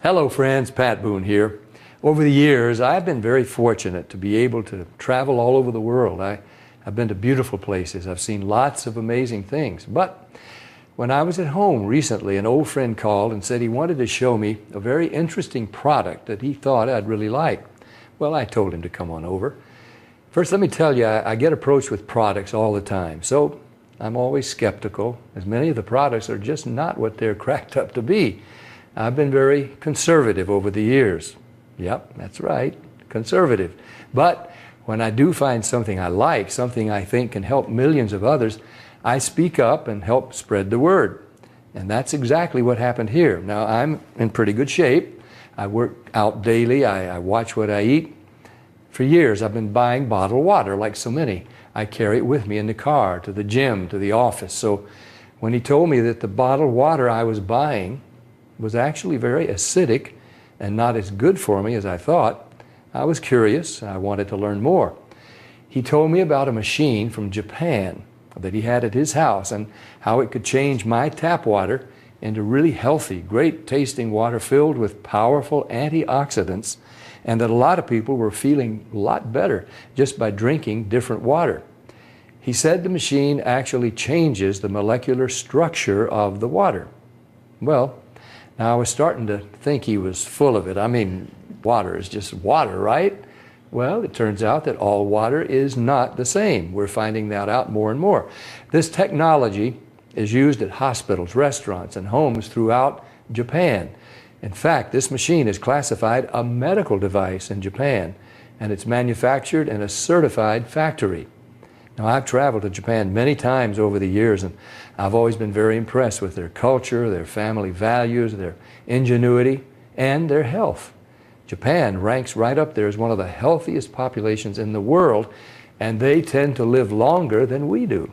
Hello friends, Pat Boone here. Over the years, I've been very fortunate to be able to travel all over the world. I've been to beautiful places. I've seen lots of amazing things. But when I was at home recently, an old friend called and said he wanted to show me a very interesting product that he thought I'd really like. Well, I told him to come on over. First, let me tell you, I get approached with products all the time. So I'm always skeptical, as many of the products are just not what they're cracked up to be. I've been very conservative over the years. Yep, that's right, conservative. But when I do find something I like, something I think can help millions of others, I speak up and help spread the word. And that's exactly what happened here. Now, I'm in pretty good shape. I work out daily. I watch what I eat. For years, I've been buying bottled water, like so many. I carry it with me in the car, to the gym, to the office. So when he told me that the bottled water I was buying was actually very acidic and not as good for me as I thought, I was curious. I wanted to learn more. He told me about a machine from Japan that he had at his house and how it could change my tap water into really healthy, great tasting water filled with powerful antioxidants, and that a lot of people were feeling a lot better just by drinking different water. He said the machine actually changes the molecular structure of the water. Well, now I was starting to think he was full of it. I mean, water is just water, right? Well, it turns out that all water is not the same. We're finding that out more and more. This technology is used at hospitals, restaurants, and homes throughout Japan. In fact, this machine is classified a medical device in Japan, and it's manufactured in a certified factory. Now, I've traveled to Japan many times over the years, and I've always been very impressed with their culture, their family values, their ingenuity, and their health. Japan ranks right up there as one of the healthiest populations in the world, and they tend to live longer than we do.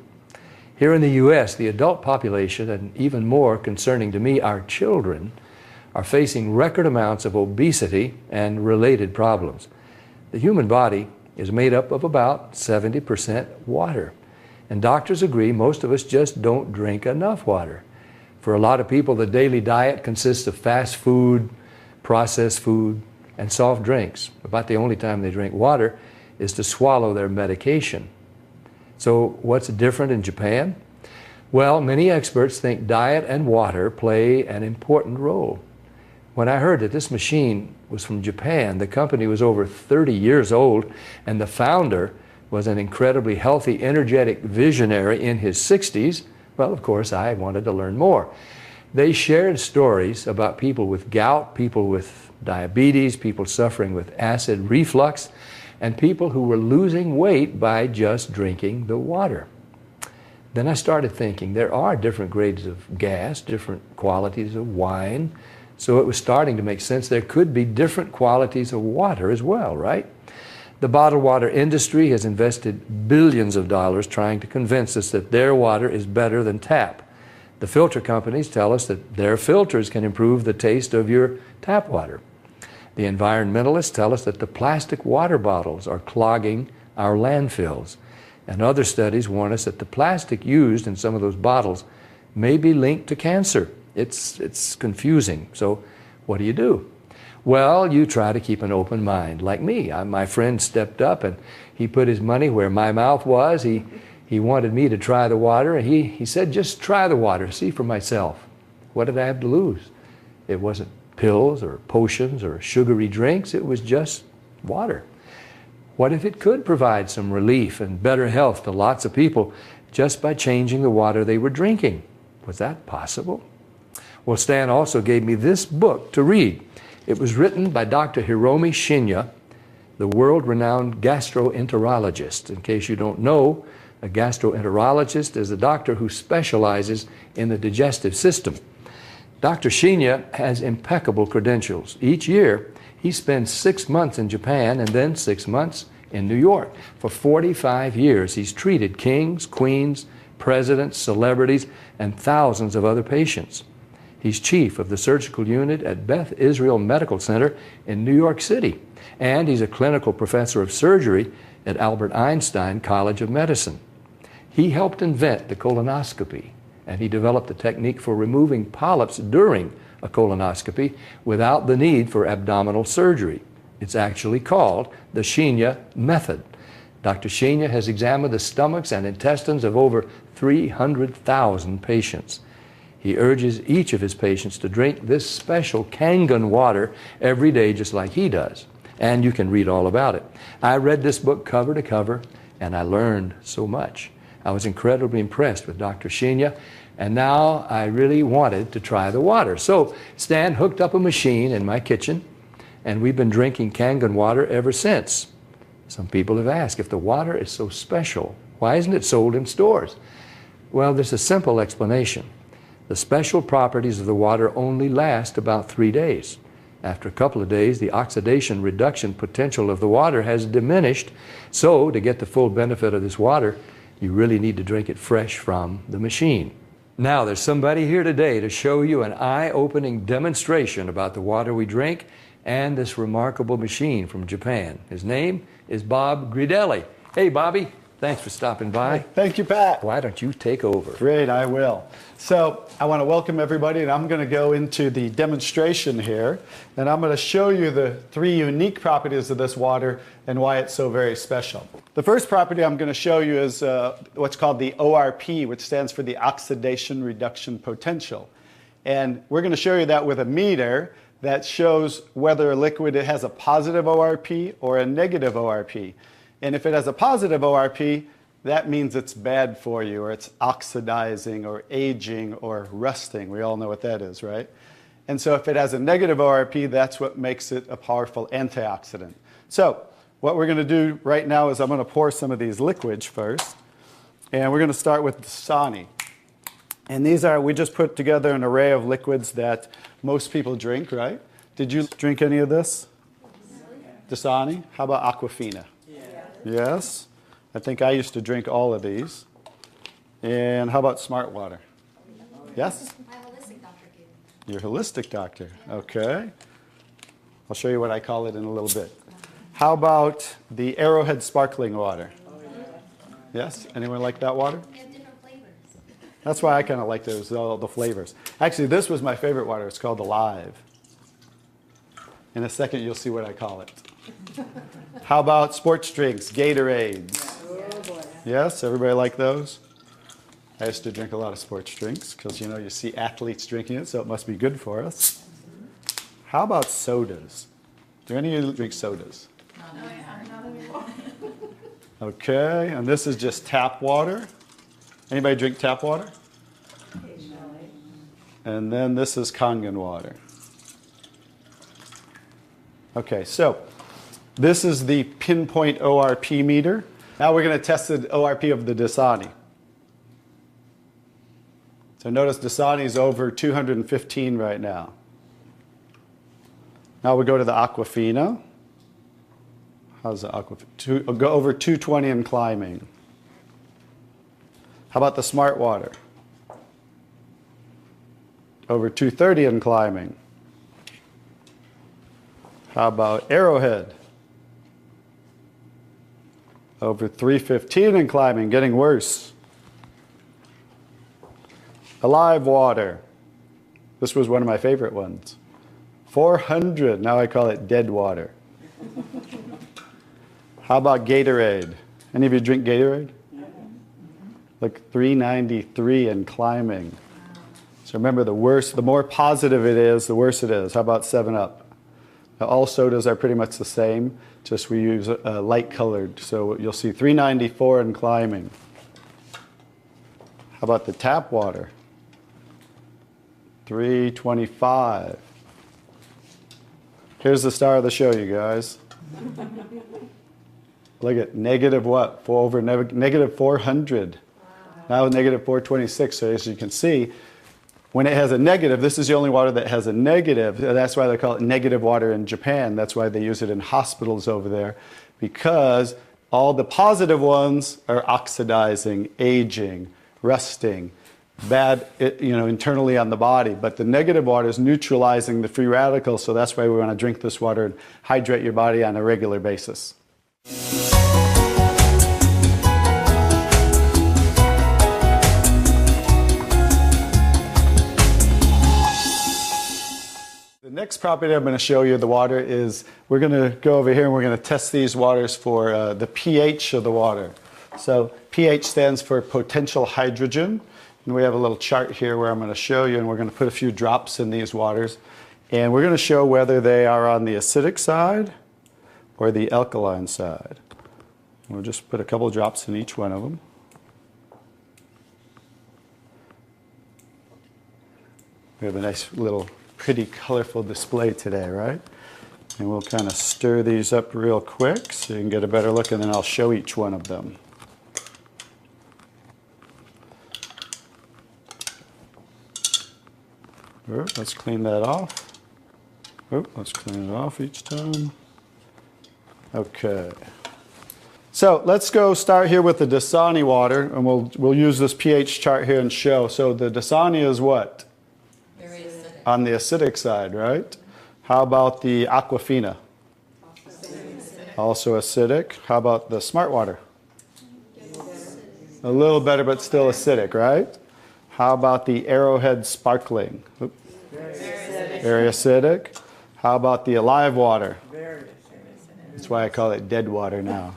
Here in the U.S., the adult population, and even more concerning to me, our children, are facing record amounts of obesity and related problems. The human body is made up of about 70% water. And doctors agree most of us just don't drink enough water. For a lot of people, the daily diet consists of fast food, processed food, and soft drinks. About the only time they drink water is to swallow their medication. So what's different in Japan? Well, many experts think diet and water play an important role. When I heard that this machine was from Japan, the company was over 30 years old, and the founder was an incredibly healthy, energetic visionary in his 60s, well, of course, I wanted to learn more. They shared stories about people with gout, people with diabetes, people suffering with acid reflux, and people who were losing weight by just drinking the water. Then I started thinking there are different grades of gas, different qualities of wine, so it was starting to make sense there could be different qualities of water as well, right? The bottled water industry has invested billions of dollars trying to convince us that their water is better than tap. The filter companies tell us that their filters can improve the taste of your tap water. The environmentalists tell us that the plastic water bottles are clogging our landfills. And other studies warn us that the plastic used in some of those bottles may be linked to cancer. It's confusing. So what do? Well, you try to keep an open mind. Like me, my friend stepped up and he put his money where my mouth was. He wanted me to try the water, and he said, just try the water, see for myself. What did I have to lose? It wasn't pills or potions or sugary drinks. It was just water. What if it could provide some relief and better health to lots of people just by changing the water they were drinking? Was that possible? Well, Stan also gave me this book to read. It was written by Dr. Hiromi Shinya, the world-renowned gastroenterologist. In case you don't know, a gastroenterologist is a doctor who specializes in the digestive system. Dr. Shinya has impeccable credentials. Each year, he spends 6 months in Japan and then 6 months in New York. For 45 years, he's treated kings, queens, presidents, celebrities, and thousands of other patients. He's chief of the surgical unit at Beth Israel Medical Center in New York City, and he's a clinical professor of surgery at Albert Einstein College of Medicine. He helped invent the colonoscopy, and he developed the technique for removing polyps during a colonoscopy without the need for abdominal surgery. It's actually called the Shenya method. Dr. Shenya has examined the stomachs and intestines of over 300,000 patients. He urges each of his patients to drink this special Kangen water every day just like he does. And you can read all about it. I read this book cover to cover, and I learned so much. I was incredibly impressed with Dr. Shenya, and now I really wanted to try the water. So Stan hooked up a machine in my kitchen, and we've been drinking Kangen water ever since. Some people have asked, if the water is so special, why isn't it sold in stores? Well, there's a simple explanation. The special properties of the water only last about 3 days. After a couple of days, the oxidation reduction potential of the water has diminished. So to get the full benefit of this water, you really need to drink it fresh from the machine. Now, there's somebody here today to show you an eye-opening demonstration about the water we drink and this remarkable machine from Japan. His name is Bob Gridelli. Hey, Bobby. Thanks for stopping by. Thank you, Pat. Why don't you take over? Great, I will. So I want to welcome everybody, and I'm going to go into the demonstration here, and I'm going to show you the 3 unique properties of this water and why it's so very special. The first property I'm going to show you is what's called the ORP, which stands for the oxidation reduction potential. And we're going to show you that with a meter that shows whether a liquid has a positive ORP or a negative ORP. And if it has a positive ORP, that means it's bad for you, or it's oxidizing, or aging, or rusting. We all know what that is, right? And so if it has a negative ORP, that's what makes it a powerful antioxidant. So what we're going to do right now is I'm going to pour some of these liquids first. And we're going to start with Dasani. And these are, we just put together an array of liquids that most people drink, right? Did you drink any of this? Dasani? How about Aquafina? Yes. I think I used to drink all of these. And how about Smart Water? Yes? My holistic doctor gave me. Your holistic doctor. Okay. I'll show you what I call it in a little bit. How about the Arrowhead sparkling water? Yes? Anyone like that water? They have different flavors. That's why I kind of like those, all the flavors. Actually, this was my favorite water. It's called Alive. In a second, you'll see what I call it. How about sports drinks, Gatorades? Yes, everybody like those? I used to drink a lot of sports drinks because, you know, you see athletes drinking it, so it must be good for us. How about sodas? Do any of you drink sodas? Not anymore. Okay, and this is just tap water. Anybody drink tap water? Occasionally. And then this is Kangen water. Okay, so this is the pinpoint ORP meter. Now we're going to test the ORP of the Dasani. So notice Dasani is over 215 right now. Now we go to the Aquafina. How's the Aquafina? Go over 220 and climbing. How about the Smart Water? Over 230 and climbing. How about Arrowhead? Over 315 and climbing, getting worse. Alive Water. This was one of my favorite ones. 400, now I call it dead water. How about Gatorade? Any of you drink Gatorade? Look, 393 and climbing. So remember, the worse, the more positive it is, the worse it is. How about 7-Up? Now, all sodas are pretty much the same, just we use light colored. So you'll see 394 and climbing. How about the tap water? 325. Here's the star of the show, you guys. Look at negative what? Negative 400. Now negative 426. So as you can see, when it has a negative, this is the only water that has a negative. That's why they call it negative water in Japan. That's why they use it in hospitals over there, because all the positive ones are oxidizing, aging, rusting, bad, internally on the body. But the negative water is neutralizing the free radicals, so that's why we want to drink this water and hydrate your body on a regular basis. next property I'm going to show you the water is, we're going to go over here and we're going to test these waters for the pH of the water. So pH stands for potential hydrogen. And we have a little chart here where I'm going to show you, and we're going to put a few drops in these waters. And we're going to show whether they are on the acidic side or the alkaline side. We'll just put a couple drops in each one of them. We have a nice little pretty colorful display today, right? And we'll kind of stir these up real quick so you can get a better look, and then I'll show each one of them. Let's clean that off. Let's clean it off each time. Okay. So let's go start here with the Dasani water, and we'll use this pH chart here and show. So the Dasani is what? Very acidic. On the acidic side, right? How about the Aquafina? Also acidic. How about the Smart Water? A little better, but still acidic, right? How about the Arrowhead Sparkling? Very acidic. How about the Alive Water? Very acidic. That's why I call it dead water now.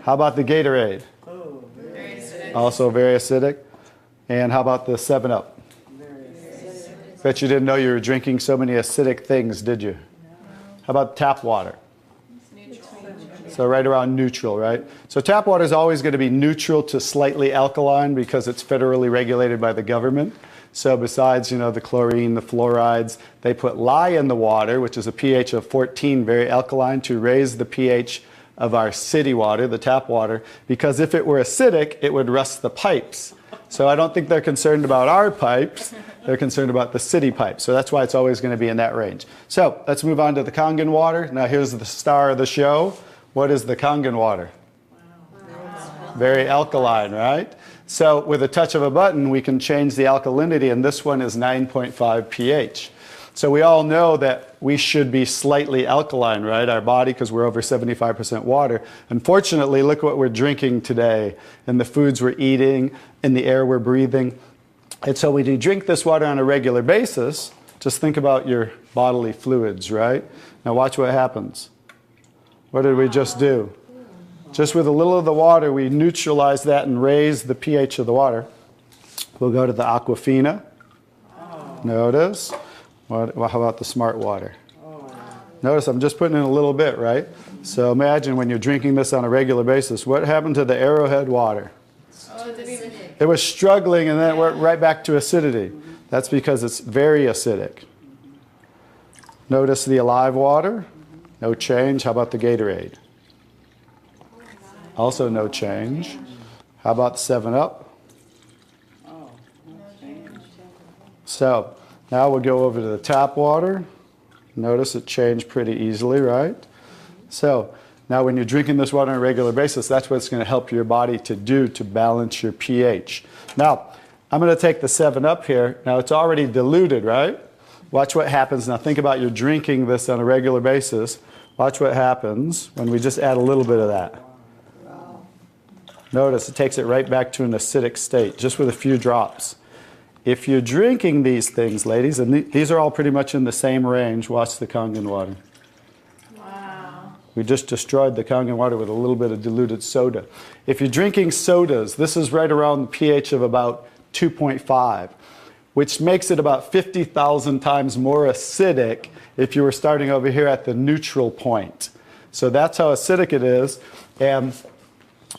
How about the Gatorade? Oh, Very acidic. Also very acidic. And how about the 7-Up? very acidic. Bet you didn't know you were drinking so many acidic things, did you? How about tap water? So right around neutral, right? So tap water is always going to be neutral to slightly alkaline because it's federally regulated by the government. So besides, the chlorine, the fluorides, they put lye in the water, which is a pH of 14, very alkaline, to raise the pH of our city water, the tap water, because if it were acidic, it would rust the pipes. So I don't think they're concerned about our pipes. They're concerned about the city pipes. So that's why it's always going to be in that range. So let's move on to the Kangen water. Now here's the star of the show. What is the Kangen water? Very alkaline, right? So with a touch of a button, we can change the alkalinity, and this one is 9.5 pH. So we all know that we should be slightly alkaline, right? Our body, because we're over 75% water. Unfortunately, look what we're drinking today, and the foods we're eating, and the air we're breathing. And so when you drink this water on a regular basis, just think about your bodily fluids, right? Now watch what happens. What did we just do? Just with a little of the water, we neutralize that and raise the pH of the water. We'll go to the Aquafina. Notice. How about the Smart Water? Notice I'm just putting in a little bit, right? So imagine when you're drinking this on a regular basis, what happened to the Arrowhead water? It was struggling, and then it went right back to acidity. That's because it's very acidic. Notice the Alive Water. No change. How about the Gatorade? Also no change. How about the 7-Up? So now we'll go over to the tap water. Notice it changed pretty easily, right? So now when you're drinking this water on a regular basis, that's what it's going to help your body to do to balance your pH. Now, I'm going to take the 7-Up here. Now it's already diluted, right? Watch what happens. Now think about you're drinking this on a regular basis. Watch what happens when we just add a little bit of that. Notice it takes it right back to an acidic state, just with a few drops. If you're drinking these things, ladies, and these are all pretty much in the same range, watch the Kangen water. Wow. We just destroyed the Kangen water with a little bit of diluted soda. If you're drinking sodas, this is right around the pH of about 2.5, which makes it about 50,000 times more acidic if you were starting over here at the neutral point. So that's how acidic it is. And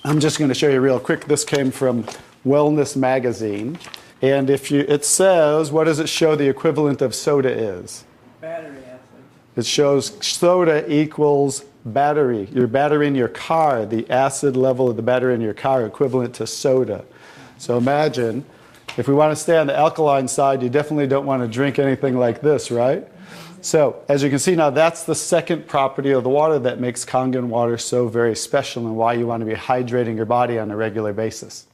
I'm just going to show you real quick. This came from Wellness Magazine. And it says, what does it show the equivalent of soda is? Battery acid. It shows soda equals battery. Your battery in your car, the acid level of the battery in your car equivalent to soda. So imagine, if we want to stay on the alkaline side, you definitely don't want to drink anything like this, right? So as you can see now, that's the second property of the water that makes Kangen water so very special and why you want to be hydrating your body on a regular basis.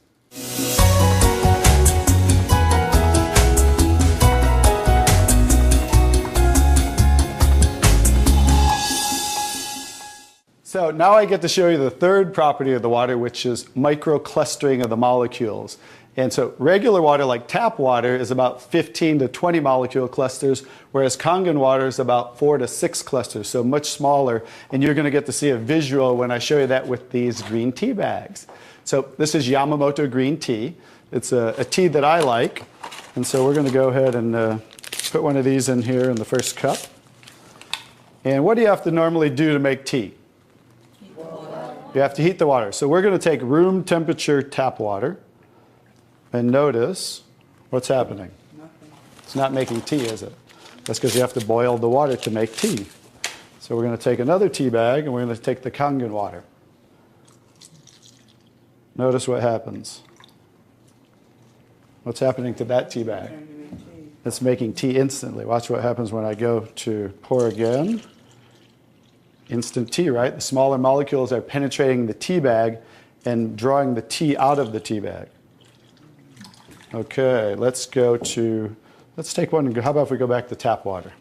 So now I get to show you the third property of the water, which is microclustering of the molecules. And so regular water, like tap water, is about 15 to 20 molecule clusters, whereas Kangen water is about 4 to 6 clusters, so much smaller. And you're going to get to see a visual when I show you that with these green tea bags. So this is Yamamoto green tea. It's a tea that I like. And so we're going to go ahead and put one of these in here in the first cup. And what do you have to normally do to make tea? Heat the water. You have to heat the water. So we're going to take room temperature tap water. And notice what's happening. Nothing. It's not making tea, is it? That's because you have to boil the water to make tea. So we're going to take another tea bag and we're going to take the Kangen water. Notice what happens. What's happening to that tea bag? Trying to make tea. It's making tea instantly. Watch what happens when I go to pour again. Instant tea, right? The smaller molecules are penetrating the tea bag and drawing the tea out of the tea bag. Okay, let's take one and go. How about if we go back to tap water?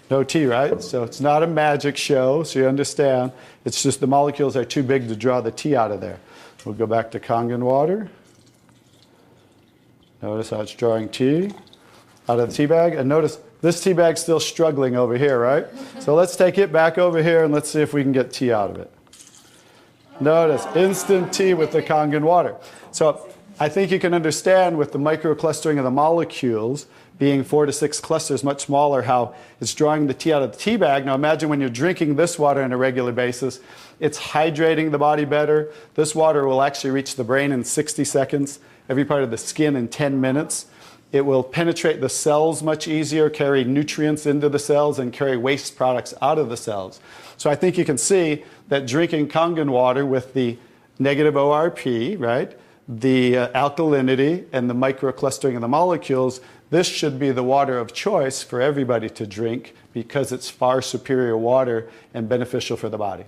No tea, right? So it's not a magic show, so you understand. It's just the molecules are too big to draw the tea out of there. We'll go back to Kangen water. Notice how it's drawing tea out of the tea bag. And notice this tea bag's still struggling over here, right? So let's take it back over here and let's see if we can get tea out of it. Notice, instant tea with the Kangen water. So I think you can understand with the microclustering of the molecules being 4 to 6 clusters, much smaller, how it's drawing the tea out of the tea bag. Now imagine when you're drinking this water on a regular basis, it's hydrating the body better. This water will actually reach the brain in 60 seconds, every part of the skin in 10 minutes. It will penetrate the cells much easier, carry nutrients into the cells, and carry waste products out of the cells. So I think you can see that drinking Kangen water with the negative ORP, right, the alkalinity, and the microclustering of the molecules, this should be the water of choice for everybody to drink because it's far superior water and beneficial for the body.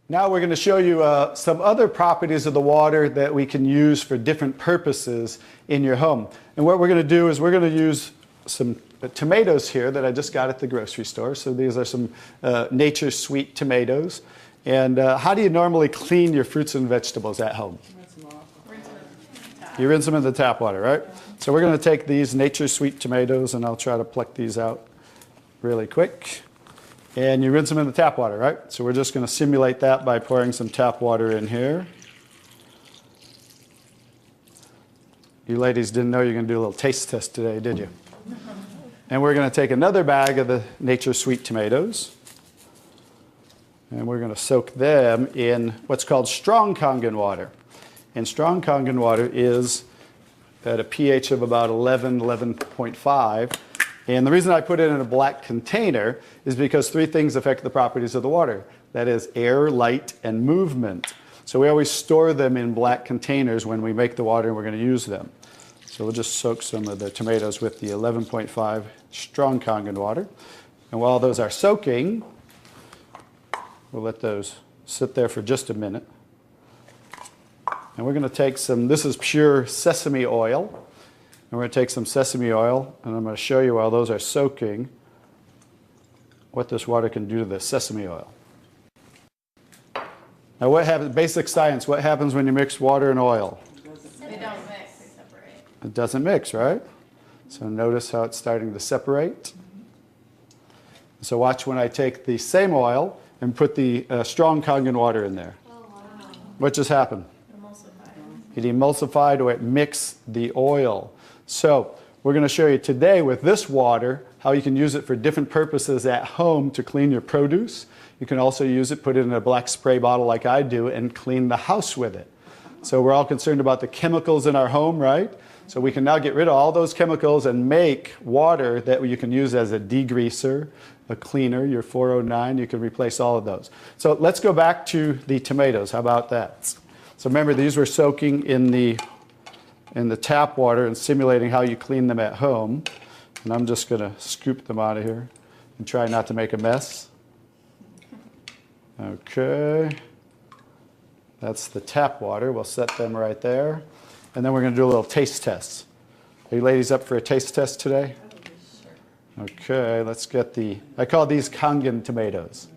Now we're going to show you some other properties of the water that we can use for different purposes in your home. And what we're going to do is we're going to use some tomatoes here that I just got at the grocery store. So these are some Nature's Sweet tomatoes. And how do you normally clean your fruits and vegetables at home? Rinse them off. Rinse it. You rinse them in the tap water, right? So we're going to take these Nature's Sweet tomatoes, and I'll try to pluck these out really quick. And you rinse them in the tap water, right? So we're just going to simulate that by pouring some tap water in here. You ladies didn't know you were going to do a little taste test today, did you? And we're going to take another bag of the Nature's Sweet tomatoes. And we're going to soak them in what's called strong Kangen water. And strong Kangen water is at a pH of about 11, 11.5. And the reason I put it in a black container is because 3 things affect the properties of the water. That is air, light, and movement. So we always store them in black containers when we make the water and we're going to use them. So we'll just soak some of the tomatoes with the 11.5 strong Kangen water. And while those are soaking, we'll let those sit there for just a minute. And we're going to take some, this is pure sesame oil. And we're going to take some sesame oil, and I'm going to show you while those are soaking what this water can do to the sesame oil. Now what happens, basic science, what happens when you mix water and oil? They don't mix, they separate. It doesn't mix, right? So notice how it's starting to separate. So watch when I take the same oil and put the strong Kangen water in there. Oh, wow. What just happened? Emulsified. It emulsified or it mixed the oil. So we're going to show you today with this water how you can use it for different purposes at home to clean your produce. You can also use it, put it in a black spray bottle like I do, and clean the house with it. So we're all concerned about the chemicals in our home, right? So we can now get rid of all those chemicals and make water that you can use as a degreaser, a cleaner, your 409. You can replace all of those. So let's go back to the tomatoes. How about that? So remember, these were soaking in the tap water and simulating how you clean them at home. And I'm just going to scoop them out of here and try not to make a mess. Okay. That's the tap water. We'll set them right there. And then we're going to do a little taste test. Are you ladies up for a taste test today? Okay, let's get I call these Kangen tomatoes.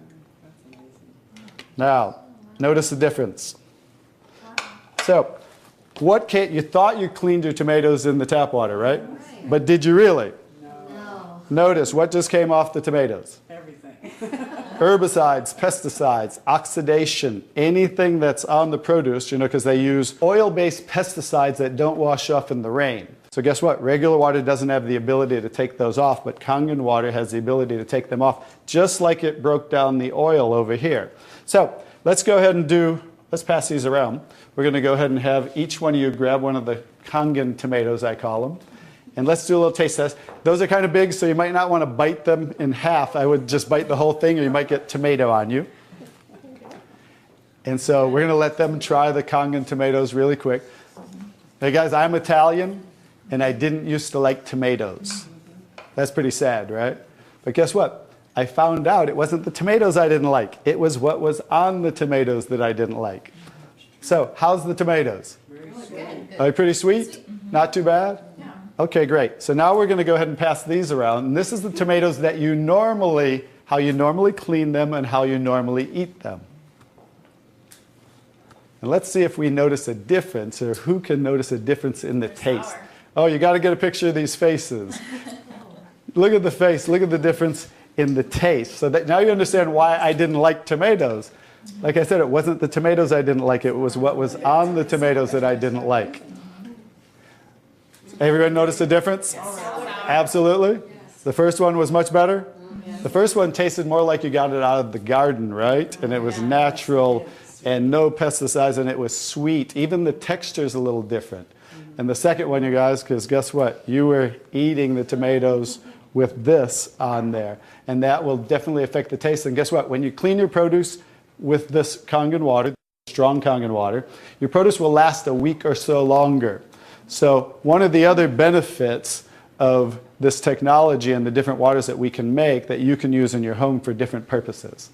Now, notice the difference. So, you thought you cleaned your tomatoes in the tap water, right? But did you really? No. Notice what just came off the tomatoes. Everything. Herbicides, pesticides, oxidation, anything that's on the produce, because they use oil-based pesticides that don't wash off in the rain. So guess what? Regular water doesn't have the ability to take those off, but Kangen water has the ability to take them off, just like it broke down the oil over here. So let's go ahead and let's pass these around. We're going to go ahead and have each one of you grab one of the Kangen tomatoes, I call them. And let's do a little taste test. Those are kind of big, so you might not want to bite them in half. I would just bite the whole thing, or you might get tomato on you. And so we're going to let them try the Kangen tomatoes really quick. Hey guys, I'm Italian, and I didn't used to like tomatoes. That's pretty sad, right? But guess what? I found out it wasn't the tomatoes I didn't like. It was what was on the tomatoes that I didn't like. So, how's the tomatoes? Are they pretty sweet? Not too bad? Okay, great. So now we're going to go ahead and pass these around. And this is the tomatoes that how you normally clean them and how you normally eat them. And let's see if we notice a difference, or who can notice a difference in the taste. Oh, you got to get a picture of these faces. Look at the face. Look at the difference in the taste. So that now you understand why I didn't like tomatoes. Like I said, it wasn't the tomatoes I didn't like. It was what was on the tomatoes that I didn't like. Everyone notice the difference? Absolutely. The first one was much better. The first one tasted more like you got it out of the garden, right? And it was natural and no pesticides, and it was sweet. Even the texture is a little different. And the second one, you guys, because guess what? You were eating the tomatoes with this on there. And that will definitely affect the taste. And guess what? When you clean your produce with this Kangen water, strong Kangen water, your produce will last a week or so longer. So one of the other benefits of this technology and the different waters that we can make that you can use in your home for different purposes.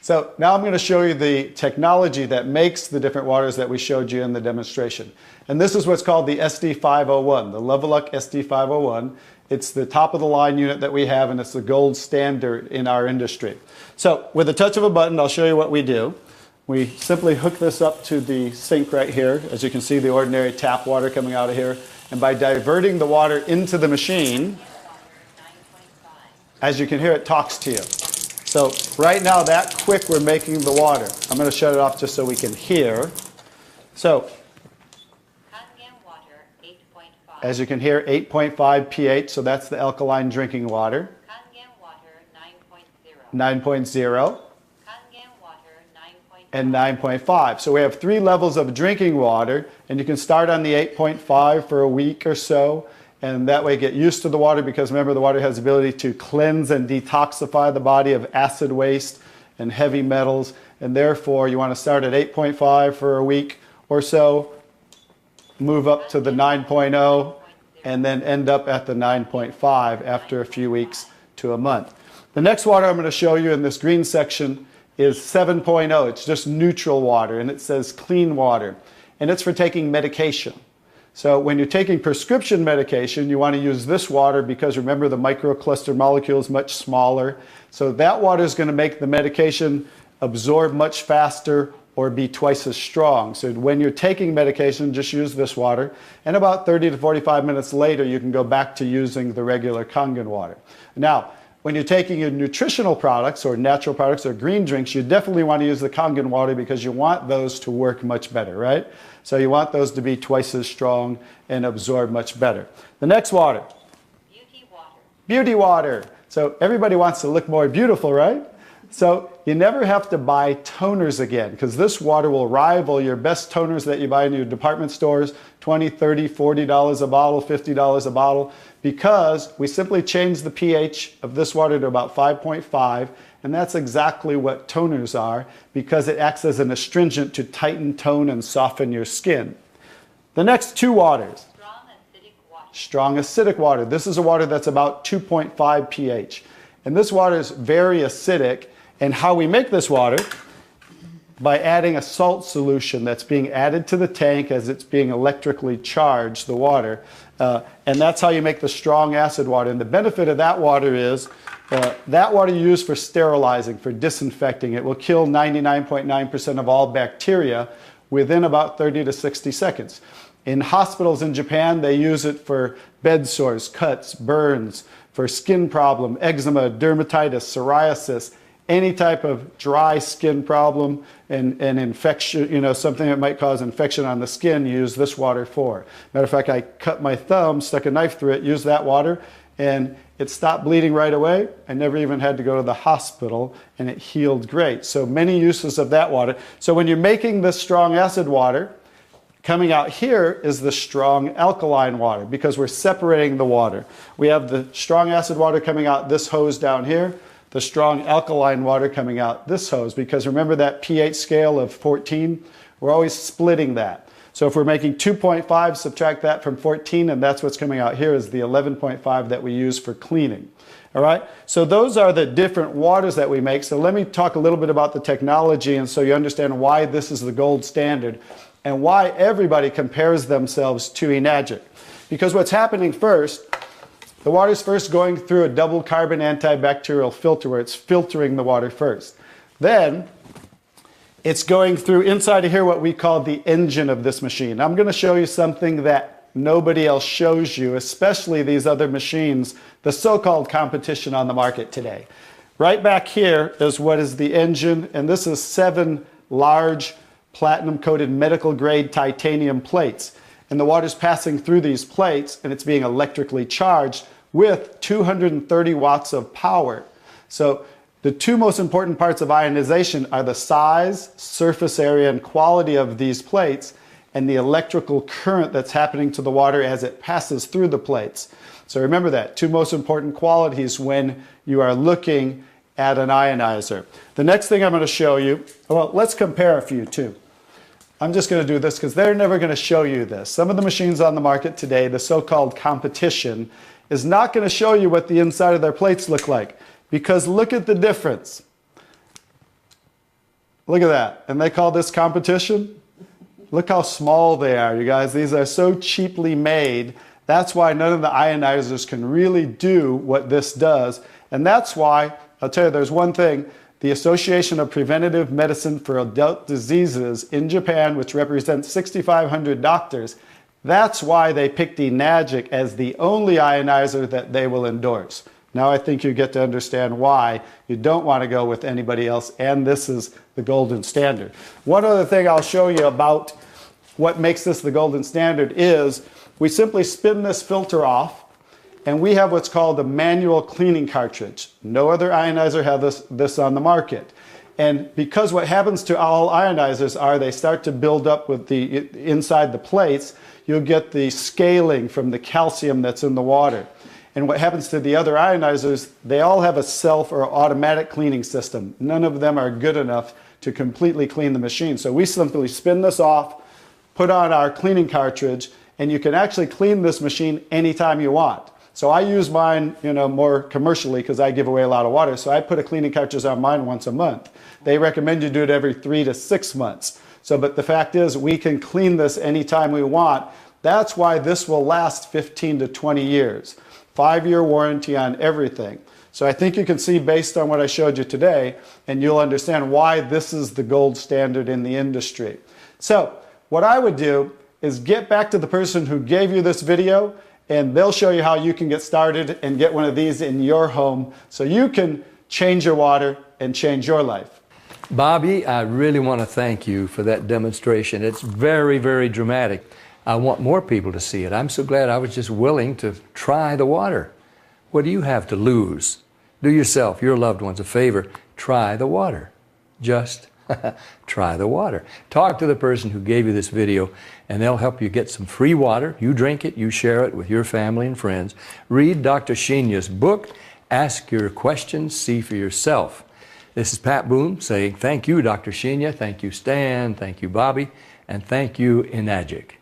So now I'm going to show you the technology that makes the different waters that we showed you in the demonstration. And this is what's called the SD501, the Leveluck SD501. It's the top of the line unit that we have, and it's the gold standard in our industry. So with a touch of a button, I'll show you what we do. We simply hook this up to the sink right here. As you can see, the ordinary tap water coming out of here. And by diverting the water into the machine, as you can hear, it talks to you. So right now, that quick, we're making the water. I'm going to shut it off just so we can hear. So as you can hear, 8.5 pH, so that's the alkaline drinking water. Kangen water 9.0. 9.0. Kangen water 9.5. And 9.5. So we have 3 levels of drinking water, and you can start on the 8.5 for a week or so, and that way get used to the water, because remember, the water has the ability to cleanse and detoxify the body of acid waste and heavy metals, and therefore you want to start at 8.5 for a week or so, move up to the 9.0, and then end up at the 9.5 after a few weeks to a month. The next water I'm going to show you in this green section is 7.0. It's just neutral water, and it says clean water, and it's for taking medication. So when you're taking prescription medication, you want to use this water because remember, the microcluster molecule is much smaller. So that water is going to make the medication absorb much faster or be twice as strong. So when you're taking medication, just use this water. And about 30 to 45 minutes later, you can go back to using the regular Kangen water. Now, when you're taking your nutritional products or natural products or green drinks, you definitely want to use the Kangen water because you want those to work much better, right? So you want those to be twice as strong and absorb much better. The next water. Beauty water. Beauty water. So everybody wants to look more beautiful, right? So you never have to buy toners again, because this water will rival your best toners that you buy in your department stores, $20, $30, $40 a bottle, $50 a bottle, because we simply change the pH of this water to about 5.5, and that's exactly what toners are, because it acts as an astringent to tighten, tone, and soften your skin. The next 2 waters. Strong strong acidic water. This is a water that's about 2.5 pH. And this water is very acidic. And how we make this water? By adding a salt solution that's being added to the tank as it's being electrically charged, the water. And that's how you make the strong acid water. And the benefit of that water is that water you use for sterilizing, for disinfecting. It will kill 99.9% of all bacteria within about 30 to 60 seconds. In hospitals in Japan, they use it for bed sores, cuts, burns, for skin problem, eczema, dermatitis, psoriasis, any type of dry skin problem and infection, you know, something that might cause infection on the skin, use this water for. Matter of fact, I cut my thumb, stuck a knife through it, used that water, and it stopped bleeding right away. I never even had to go to the hospital, and it healed great. So many uses of that water. So when you're making this strong acid water, coming out here is the strong alkaline water because we're separating the water. We have the strong acid water coming out this hose down here, the strong alkaline water coming out this hose, because remember that pH scale of 14? We're always splitting that. So if we're making 2.5, subtract that from 14, and that's what's coming out here is the 11.5 that we use for cleaning. All right? So those are the different waters that we make. So let me talk a little bit about the technology, and so you understand why this is the gold standard and why everybody compares themselves to Enagic. Because what's happening first, the water's first going through a double carbon antibacterial filter where it's filtering the water first. Then it's going through inside of here what we call the engine of this machine. I'm going to show you something that nobody else shows you, especially these other machines, the so-called competition on the market today. Right back here is what is the engine, and this is 7 large platinum-coated medical-grade titanium plates. And the water's passing through these plates, and it's being electrically charged with 230 watts of power. So the two most important parts of ionization are the size, surface area, and quality of these plates, and the electrical current that's happening to the water as it passes through the plates. So remember that, two most important qualities when you are looking at an ionizer. The next thing I'm going to show you, well, let's compare a few too. I'm just going to do this because they're never going to show you this. Some of the machines on the market today, the so-called competition, is not going to show you what the inside of their plates look like. Because look at the difference. Look at that. And they call this competition? Look how small they are, you guys. These are so cheaply made. That's why none of the ionizers can really do what this does. And that's why, I'll tell you, there's one thing. The Association of Preventive Medicine for Adult Diseases in Japan, which represents 6,500 doctors, that's why they picked Enagic as the only ionizer that they will endorse. Now I think you get to understand why you don't want to go with anybody else, and this is the golden standard. One other thing I'll show you about what makes this the golden standard is we simply spin this filter off, and we have what's called a manual cleaning cartridge. No other ionizer has this on the market. And because what happens to all ionizers are they start to build up with the inside the plates, you'll get the scaling from the calcium that's in the water. And what happens to the other ionizers, they all have a self or automatic cleaning system. None of them are good enough to completely clean the machine. So we simply spin this off, put on our cleaning cartridge, and you can actually clean this machine anytime you want. So I use mine, more commercially because I give away a lot of water. So I put a cleaning cartridge on mine once a month. They recommend you do it every 3 to 6 months. So, but the fact is we can clean this anytime we want. That's why this will last 15 to 20 years. 5-year warranty on everything. So I think you can see based on what I showed you today, and you'll understand why this is the gold standard in the industry. So what I would do is get back to the person who gave you this video, and they'll show you how you can get started and get one of these in your home so you can change your water and change your life. Bobby, I really want to thank you for that demonstration. It's very, very dramatic. I want more people to see it. I'm so glad I was just willing to try the water. What do you have to lose? Do yourself, your loved ones a favor. Try the water. Just try the water. Talk to the person who gave you this video, and they'll help you get some free water. You drink it, you share it with your family and friends. Read Dr. Sheenya's book. Ask your questions, see for yourself. This is Pat Boone saying thank you, Dr. Sheenya. Thank you, Stan. Thank you, Bobby. And thank you, Enagic.